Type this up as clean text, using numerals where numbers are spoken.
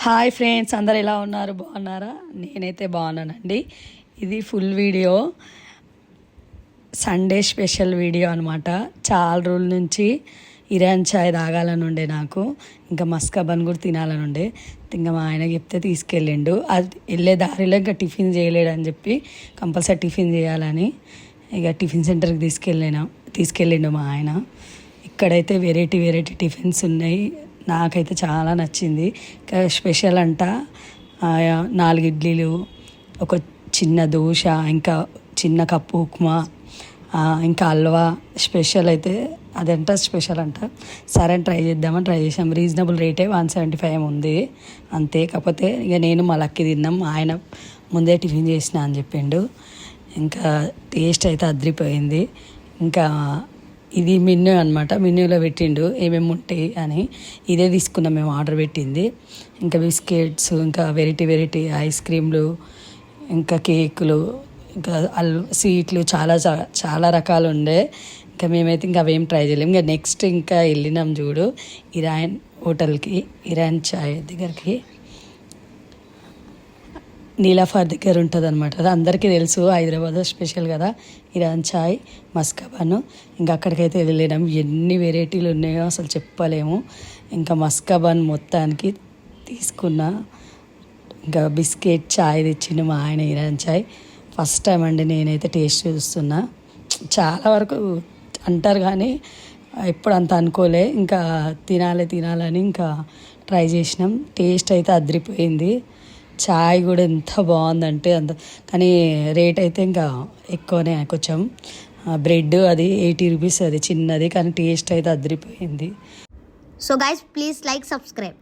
Hi friends, అందరు ఎలా ఉన్నారు? బాగున్నారా? నేనైతే బాగున్నానండి. ఇది full video, Sunday special video అనమాట. చాలా రోజుల నుంచి ఇరాన్ చాయ్ తాగాలని ఉండే నాకు, ఇంకా మస్కా బన్ కూడా తినాలని ఉండే. ఇంకా మా ఆయన చెప్తే తీసుకెళ్ళిండు. అది వెళ్ళే దారిలో ఇంకా టిఫిన్ చేయలేడని చెప్పి కంపల్సరీ టిఫిన్ చేయాలని ఇక టిఫిన్ సెంటర్కి తీసుకెళ్ళిండు మా ఆయన. ఇక్కడైతే వెరైటీ టిఫిన్స్ ఉన్నాయి. నాకైతే చాలా నచ్చింది. స్పెషల్ అంట 4 ఇడ్లీలు, ఒక చిన్న దోశ, ఇంకా చిన్న కప్పు ఉప్మా, ఇంకా హల్వా. స్పెషల్ అయితే అదంట స్పెషల్ అంట. సరే ట్రై చేసాం. రీజనబుల్ రేటే 175 ఉంది అంతే. కాకపోతే ఇక నేను మా లక్కి తిన్నాం. ఆయన ముందే టిఫిన్ చేసిన అని చెప్పిండు. ఇంకా టేస్ట్ అయితే అదిరిపోయింది. ఇంకా ఇది మెన్యూ అనమాట. మెన్యూలో పెట్టిండు ఏమేమి ఉంటాయి అని. ఇదే తీసుకున్నాం మేము ఆర్డర్ పెట్టింది. ఇంకా బిస్కెట్స్, ఇంకా వెరైటీ ఐస్ క్రీమ్లు, ఇంకా కేకులు, ఇంకా స్వీట్లు, చాలా రకాలు ఉండే. ఇంకా మేమైతే ఇంకా అవేం ట్రై చేయలేము. ఇంకా నెక్స్ట్ ఇంకా వెళ్ళినాం చూడు ఇరాన్ హోటల్కి, ఇరాన్ చాయ్ దగ్గరికి. నీలాఫర్ దగ్గర ఉంటుంది అనమాట. అది అందరికీ తెలుసు, హైదరాబాద్ స్పెషల్ కదా ఇరాన్ చాయ్, మస్కా బన్. ఇంకా అక్కడికైతే వెళ్ళినాం. ఎన్ని వెరైటీలు ఉన్నాయో అసలు చెప్పలేము. ఇంకా మస్కా బన్ మొత్తానికి తీసుకున్నా. ఇంకా బిస్కెట్ చాయ్ తెచ్చిండు మా ఆయన, ఇరాన్ చాయ్. ఫస్ట్ టైం అండి నేనైతే టేస్ట్ చూస్తున్నా. చాలా వరకు అంటారు కానీ ఎప్పుడు అంత అనుకోలే. ఇంకా తినాలని ఇంకా ట్రై చేసినాం. టేస్ట్ అయితే అదిరిపోయింది. చాయ్ కూడా ఎంత బాగుందంటే అంత, కానీ రేట్ అయితే ఇంకా ఎక్కువనే. కొంచెం బ్రెడ్ అది 80 రూపీస్, అది చిన్నది, కానీ టేస్ట్ అయితే అదిరిపోయింది. So guys, please like, subscribe.